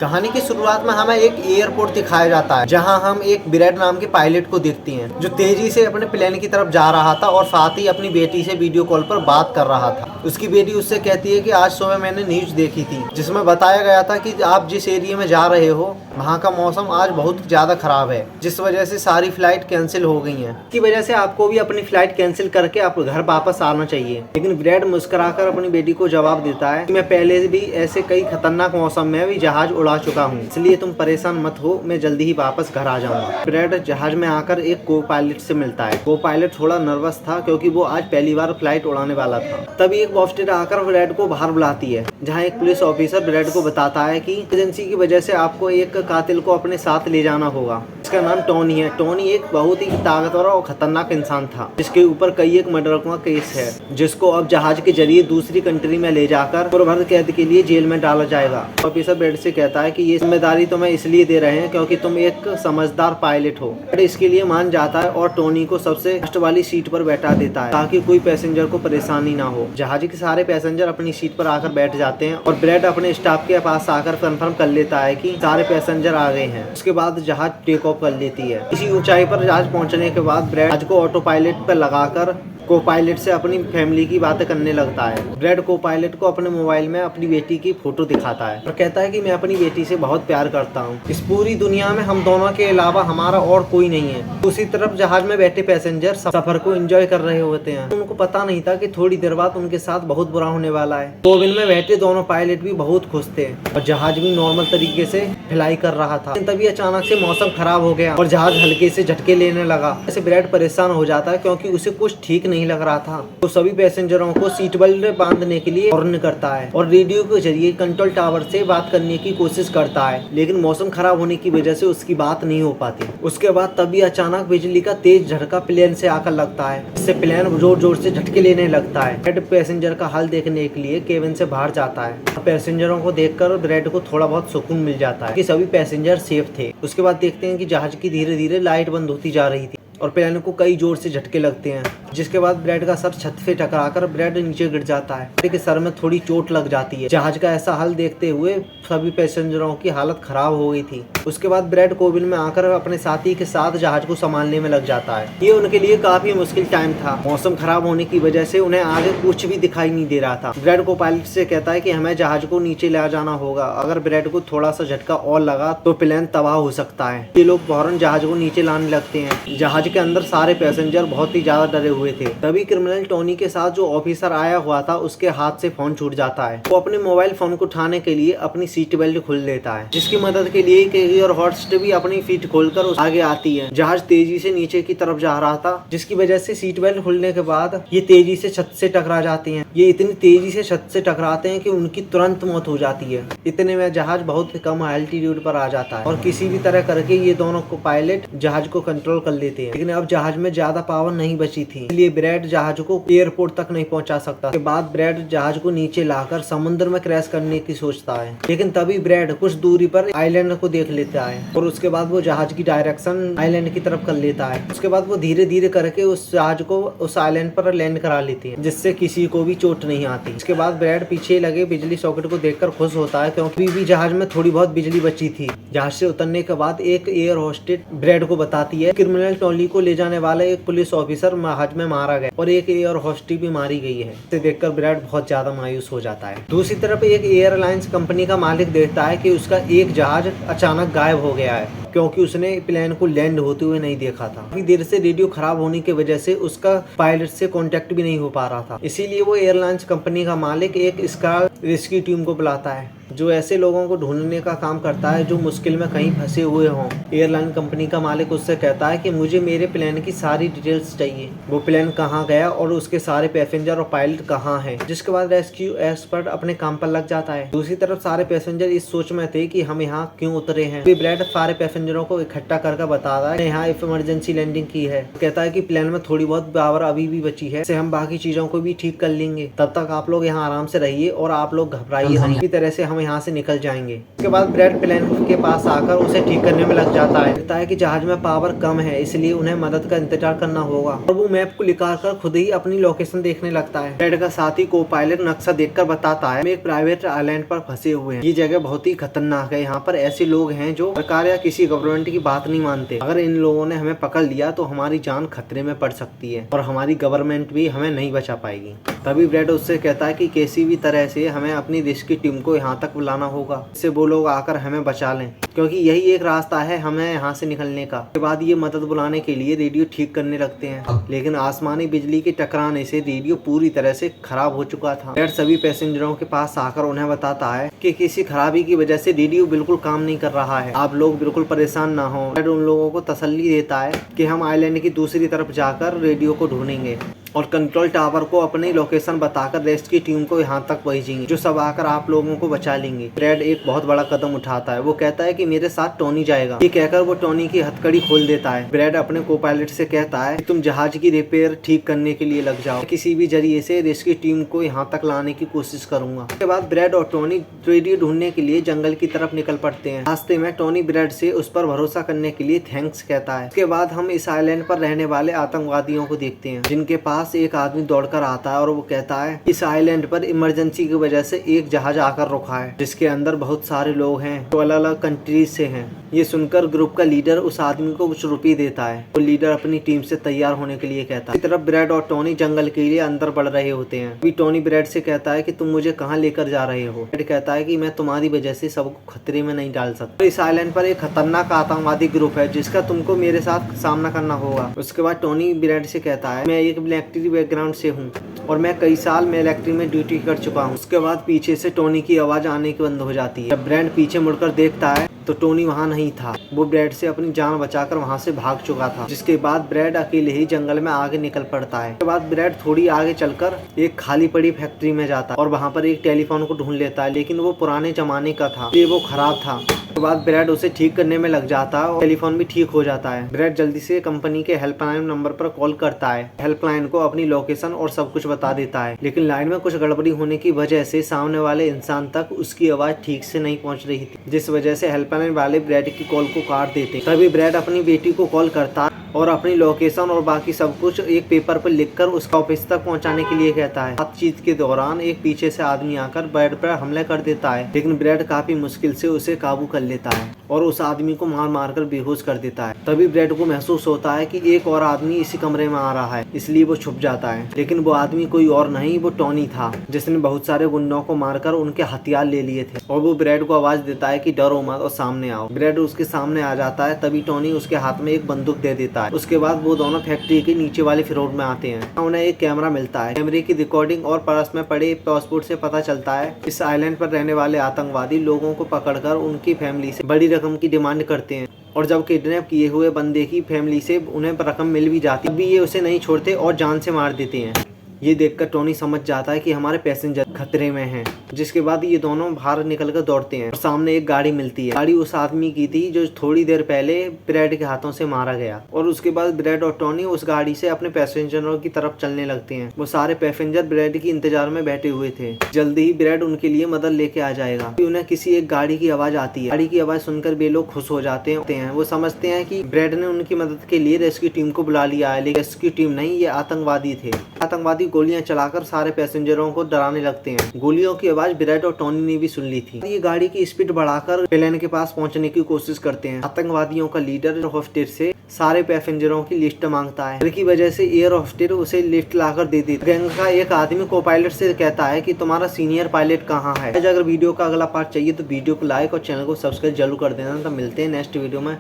कहानी की शुरुआत में हमें एक एयरपोर्ट दिखाया जाता है जहां हम एक विराट नाम के पायलट को देखते हैं जो तेजी से अपने प्लेन की तरफ जा रहा था और साथ ही अपनी बेटी से वीडियो कॉल पर बात कर रहा था। उसकी बेटी उससे कहती है कि आज सुबह मैंने न्यूज देखी थी जिसमें बताया गया था कि आप जिस एरिया में जा रहे हो वहाँ का मौसम आज बहुत ज्यादा खराब है, जिस वजह से सारी फ्लाइट कैंसिल हो गई है। इसकी वजह से आपको भी अपनी फ्लाइट कैंसिल करके आप घर वापस आना चाहिए। लेकिन विराट मुस्कुराकर अपनी बेटी को जवाब देता है कि मैं पहले भी ऐसे कई खतरनाक मौसम में भी जहाज उड़ा चुका हूँ, इसलिए तुम परेशान मत हो, मैं जल्दी ही वापस घर आ जाऊंगा। विराट जहाज में आकर एक को पायलट से मिलता है। वो पायलट थोड़ा नर्वस था क्योंकि वो आज पहली बार फ्लाइट उड़ाने वाला था। तभी एक बॉस्टेड आकर विराट को बाहर बुलाती है, जहाँ एक पुलिस ऑफिसर विराट को बताता है कि एजेंसी की वजह से आपको एक कातिल को अपने साथ ले जाना होगा। इसका नाम टोनी है। टोनी एक बहुत ही ताकतवर और खतरनाक इंसान था जिसके ऊपर कई एक मर्डर का केस है, जिसको अब जहाज के जरिए दूसरी कंट्री में ले जाकर पूर्वभर कैद के लिए जेल में डाला जाएगा। ऑफिसर विराट से कहता है कि ये जिम्मेदारी तुम्हें इसलिए दे रहे हैं क्योंकि तुम एक समझदार पायलट हो। विराट इसके लिए मान जाता है और टोनी को सबसे फर्स्ट वाली सीट पर बैठा देता है ताकि कोई पैसेंजर को परेशानी ना हो। जहाज के सारे पैसेंजर अपनी सीट पर आकर बैठ जाते हैं और विराट अपने स्टाफ के पास आकर कंफर्म कर लेता है कि सारे पैसेंजर आ गए हैं। उसके बाद जहाज टेक ऑफ कर लेती है। इसी ऊंचाई पर जहाज पहुंचने के बाद विराट जहाज को ऑटो पायलट पर लगाकर को पायलट से अपनी फैमिली की बातें करने लगता है। विराट को पायलट को अपने मोबाइल में अपनी बेटी की फोटो दिखाता है और कहता है कि मैं अपनी बेटी से बहुत प्यार करता हूँ। इस पूरी दुनिया में हम दोनों के अलावा हमारा और कोई नहीं है। दूसरी तरफ जहाज में बैठे पैसेंजर सफर को एंजॉय कर रहे होते हैं। उनको पता नहीं था कि थोड़ी देर बाद उनके साथ बहुत बुरा होने वाला है। केबिन में बैठे दोनों पायलट भी बहुत खुश थे और जहाज भी नॉर्मल तरीके से फ्लाई कर रहा था। तभी अचानक से मौसम खराब हो गया और जहाज हल्के से झटके लेने लगा। ऐसे विराट परेशान हो जाता है क्योंकि उसे कुछ ठीक नहीं लग रहा था। तो सभी पैसेंजरों को सीट बेल्ट बांधने के लिए वार्न करता है और रेडियो के जरिए कंट्रोल टावर से बात करने की कोशिश करता है, लेकिन मौसम खराब होने की वजह से उसकी बात नहीं हो पाती। उसके बाद तभी अचानक बिजली का तेज झटका प्लेन से आकर लगता है, इससे प्लेन जोर जोर से झटके लेने लगता है। विराट पैसेंजर का हाल देखने के लिए केबिन से बाहर जाता है। पैसेंजरों को देखकर विराट को थोड़ा बहुत सुकून मिल जाता है कि सभी पैसेंजर सेफ थे। उसके बाद देखते हैं कि जहाज की धीरे धीरे लाइट बंद होती जा रही थी और प्लेन को कई जोर से झटके लगते हैं, जिसके बाद विराट का सर छत से टकराकर विराट नीचे गिर जाता है। विराट के सर में थोड़ी चोट लग जाती है। जहाज का ऐसा हाल देखते हुए सभी पैसेंजरों की हालत खराब हो गई थी। उसके बाद विराट केबिन में आकर अपने साथी के साथ जहाज को संभालने में लग जाता है। ये उनके लिए काफी मुश्किल टाइम था। मौसम खराब होने की वजह से उन्हें आगे कुछ भी दिखाई नहीं दे रहा था। विराट को पायलट से कहता है कि हमें जहाज को नीचे ले जाना होगा। अगर विराट को थोड़ा सा झटका और लगा तो प्लेन तबाह हो सकता है। ये लोग फौरन जहाज को नीचे लाने लगते हैं। जहाज के अंदर सारे पैसेंजर बहुत ही ज्यादा डरे हुए थे। तभी क्रिमिनल टोनी के साथ जो ऑफिसर आया हुआ था उसके हाथ से फोन छूट जाता है। वो अपने मोबाइल फोन को उठाने के लिए अपनी सीट बेल्ट खोल लेता है, जिसकी मदद के लिए एयर होस्टेस भी अपनी सीट खोलकर आगे आती है। जहाज तेजी से नीचे की तरफ जा रहा था, जिसकी वजह से सीट बेल्ट खुलने के बाद ये तेजी से छत से टकरा जाती हैं। ये इतनी तेजी से छत से टकराते हैं कि उनकी तुरंत मौत हो जाती है। इतने में जहाज बहुत कम एल्टीट्यूड पर आ जाता है और किसी भी तरह करके ये दोनों को पायलट जहाज को कंट्रोल कर लेते हैं। लेकिन अब जहाज में ज्यादा पावर नहीं बची थी, इसलिए विराट जहाज को एयरपोर्ट तक नहीं पहुंचा सकता। उसके बाद विराट जहाज को नीचे लाकर समुद्र में क्रैश करने की सोचता है। लेकिन तभी विराट कुछ दूरी पर आइलैंड को देख लेता है और उसके बाद वो जहाज की डायरेक्शन आइलैंड की तरफ कर लेता है। उसके बाद वो धीरे धीरे करके उस जहाज को उस आइलैंड पर लैंड करा लेती है, जिससे किसी को भी चोट नहीं आती। उसके बाद विराट पीछे लगे बिजली सॉकेट को देखकर खुश होता है क्योंकि भी जहाज में थोड़ी बहुत बिजली बची थी। जहाज से उतरने के बाद एक एयर होस्टेस विराट को बताती है क्रिमिनल टोनी को ले जाने वाला एक पुलिस ऑफिसर जहाज में मारा गया और एक एयर होस्टेस भी मारी गई है। इसे देखकर विराट बहुत ज्यादा मायूस हो जाता है। दूसरी तरफ एक एयरलाइंस कंपनी का मालिक देखता है कि उसका एक जहाज अचानक गायब हो गया है क्योंकि उसने प्लेन को लैंड होते हुए नहीं देखा था। काफी देर से रेडियो खराब होने की वजह से उसका पायलट से कांटेक्ट भी नहीं हो पा रहा था। इसीलिए वो एयरलाइंस कंपनी का मालिक एक स्कार रेस्क्यू टीम को बुलाता है जो ऐसे लोगों को ढूंढने का काम करता है जो मुश्किल में कहीं फंसे हुए हों। एयरलाइन कंपनी का मालिक उससे कहता है कि मुझे मेरे प्लेन की सारी डिटेल्स चाहिए, वो प्लेन कहाँ गया और उसके सारे पैसेंजर और पायलट कहाँ हैं। जिसके बाद रेस्क्यू एक्सपर्ट अपने काम पर लग जाता है। दूसरी तरफ सारे पैसेंजर इस सोच में थे कि हम यहाँ क्यों उतरे हैं। विराट सारे पैसेंजरों को इकट्ठा करके बताता है यहाँ इमरजेंसी लैंडिंग की है। कहता है कि प्लेन में थोड़ी बहुत पावर अभी भी बची है, इससे हम बाकी चीजों को भी ठीक कर लेंगे। तब तक आप लोग यहाँ आराम से रहिए और आप लोग घबराइए नहीं। इसी तरह से हम हम यहाँ से निकल जाएंगे। उसके बाद ब्रैड प्लेन के पास आकर उसे ठीक करने में लग जाता है। कहता है कि जहाज में पावर कम है, इसलिए उन्हें मदद का इंतजार करना होगा और वो मैप को निकालकर खुद ही अपनी लोकेशन देखने लगता है। ब्रैड का साथी को पायलट नक्शा देखकर बताता है हम एक प्राइवेट आइलैंड पर फंसे हुए हैं। ये जगह बहुत ही खतरनाक है। यहाँ पर ऐसे लोग हैं जो सरकार या किसी गवर्नमेंट की बात नहीं मानते। अगर इन लोगों ने हमें पकड़ लिया तो हमारी जान खतरे में पड़ सकती है और हमारी गवर्नमेंट भी हमें नहीं बचा पाएगी। तभी ब्रैड उससे कहता है कि किसी भी तरह से हमें अपनी रेस्क्यू टीम को यहाँ तक बुलाना होगा, इससे वो लोग आकर हमें बचा लें, क्योंकि यही एक रास्ता है हमें यहाँ से निकलने का। उसके बाद ये मदद बुलाने के लिए रेडियो ठीक करने लगते हैं, लेकिन आसमानी बिजली के टकराने से रेडियो पूरी तरह से खराब हो चुका था। ब्रैड सभी पैसेंजरों के पास आकर उन्हें बताता है कि किसी खराबी की वजह से रेडियो बिल्कुल काम नहीं कर रहा है, आप लोग बिल्कुल परेशान ना हो। ब्रैड उन लोगों को तसल्ली देता है कि हम आइलैंड की दूसरी तरफ जाकर रेडियो को ढूंढेंगे और कंट्रोल टावर को अपनी लोकेशन बताकर रेस्क्यू टीम को यहाँ तक भेजेंगे, जो सब आकर आप लोगों को बचा लेंगे। ब्रैड एक बहुत बड़ा कदम उठाता है। वो कहता है कि मेरे साथ टोनी जाएगा। ये कहकर वो टोनी की हथकड़ी खोल देता है। ब्रैड अपने को पायलट से कहता है कि तुम जहाज की रिपेयर ठीक करने के लिए लग जाओ, किसी भी जरिए से रेस्क्यू टीम को यहाँ तक लाने की कोशिश करूंगा। उसके बाद ब्रैड और टोनी रेडियो ढूंढने के लिए जंगल की तरफ निकल पड़ते हैं। रास्ते में टोनी ब्रैड से उस पर भरोसा करने के लिए थैंक्स कहता है। उसके बाद हम इस आइलैंड पर रहने वाले आतंकवादियों को देखते हैं, जिनके पास एक आदमी दौड़कर आता है और वो कहता है इस आइलैंड पर इमरजेंसी की वजह से एक जहाज आकर रुका है, जिसके अंदर बहुत सारे लोग हैं जो अलग अलग कंट्रीज से हैं। ये सुनकर ग्रुप का लीडर उस आदमी को कुछ रुपये देता है। वो लीडर अपनी टीम से तैयार होने के लिए कहता है। इस तरफ ब्रैड और टोनी जंगल के लिए अंदर बढ़ रहे होते हैं। अभी टोनी ब्रैड से कहता है कि तुम मुझे कहाँ लेकर जा रहे हो। ब्रैड कहता है कि मैं तुम्हारी वजह से सबको खतरे में नहीं डाल सकता। इस आइलैंड पर एक खतरनाक आतंकवादी ग्रुप है जिसका तुमको मेरे साथ सामना करना होगा। उसके बाद टोनी ब्रैड से कहता है मैं एक मिलिट्री बैकग्राउंड से हूँ और मैं कई साल मिलिट्री में ड्यूटी कर चुका हूँ। उसके बाद पीछे से टोनी की आवाज आने की बंद हो जाती है। जब ब्रैड पीछे मुड़कर देखता है तो टोनी वहाँ नहीं था। वो ब्रैड से अपनी जान बचाकर वहाँ से भाग चुका था। जिसके बाद ब्रैड अकेले ही जंगल में आगे निकल पड़ता है। उसके बाद ब्रैड थोड़ी आगे चलकर एक खाली पड़ी फैक्ट्री में जाता है और वहाँ पर एक टेलीफोन को ढूंढ लेता है, लेकिन वो पुराने जमाने का था, ये वो खराब था। उसके बाद ब्रैड उसे ठीक करने में लग जाता है और टेलीफोन भी ठीक हो जाता है। ब्रैड जल्दी से कंपनी के हेल्पलाइन नंबर पर कॉल करता है। हेल्पलाइन को अपनी लोकेशन और सब कुछ बता देता है, लेकिन लाइन में कुछ गड़बड़ी होने की वजह से सामने वाले इंसान तक उसकी आवाज ठीक से नहीं पहुंच रही थी, जिस वजह से हेल्पलाइन वाले ब्रैड की कॉल को काट देते। तभी ब्रैड अपनी बेटी को कॉल करता है और अपनी लोकेशन और बाकी सब कुछ एक पेपर पर लिखकर उसका ऑफिस तक पहुंचाने के लिए कहता है। बातचीत के दौरान एक पीछे से आदमी आकर ब्रैड पर हमला कर देता है, लेकिन ब्रैड काफी मुश्किल से उसे काबू कर लेता है और उस आदमी को मार मार कर बेहोश कर देता है। तभी ब्रैड को महसूस होता है कि एक और आदमी इसी कमरे में आ रहा है, इसलिए वो छुप जाता है। लेकिन वो आदमी कोई और नहीं, वो टोनी था, जिसने बहुत सारे गुंडों को मारकर उनके हथियार ले लिए थे। और वो ब्रैड को आवाज देता है कि डरो मत और सामने आओ। ब्रैड उसके सामने आ जाता है। तभी टोनी उसके हाथ में एक बंदूक दे देता है। उसके बाद वो दोनों फैक्ट्री के नीचे वाले फ्लोर में आते हैं। उन्हें एक कैमरा मिलता है। कैमरे की रिकॉर्डिंग और पर्स में पड़े पासपोर्ट से पता चलता है इस आइलैंड पर रहने वाले आतंकवादी लोगों को पकड़कर उनकी फैमिली से बड़ी रकम की डिमांड करते हैं, और जब किडनैप किए हुए बंदे की फैमिली से उन्हें रकम मिल भी जाती है, तभी ये उसे नहीं छोड़ते और जान से मार देते हैं। ये देखकर टोनी समझ जाता है कि हमारे पैसेंजर खतरे में हैं। जिसके बाद ये दोनों बाहर निकलकर दौड़ते हैं और सामने एक गाड़ी मिलती है। गाड़ी उस आदमी की थी जो थोड़ी देर पहले ब्रैड के हाथों से मारा गया। और उसके बाद ब्रैड और टोनी उस गाड़ी से अपने पैसेंजरों की तरफ चलने लगते हैं। वो सारे पैसेंजर ब्रैड की इंतजार में बैठे हुए थे। जल्दी ही ब्रैड उनके लिए मदद लेके आ जाएगा। उन्हें किसी एक गाड़ी की आवाज आती है। गाड़ी की आवाज सुनकर वे लोग खुश हो जाते हैं। वो समझते हैं कि ब्रैड ने उनकी मदद के लिए रेस्क्यू टीम को बुला लिया है, लेकिन रेस्क्यू टीम नहीं, ये आतंकवादी थे। आतंकवादी गोलियां चलाकर सारे पैसेंजरों को डराने लगते हैं। गोलियों की आवाज ब्रैड और टोनी ने भी सुन ली थी। ये गाड़ी की स्पीड बढ़ाकर प्लेन के पास पहुंचने की कोशिश करते हैं। आतंकवादियों का लीडर होस्टेज से सारे पैसेंजरों की लिस्ट मांगता है, जिसकी वजह से एयर होस्टेज उसे लिस्ट लाकर दे देती है। गैंग का एक आदमी को पायलट से कहता है कि तुम्हारा सीनियर पायलट कहाँ है। अगर वीडियो का अगला पार्ट चाहिए तो वीडियो को लाइक और चैनल को सब्सक्राइब जरूर कर देना। तो मिलते हैं नेक्स्ट वीडियो में।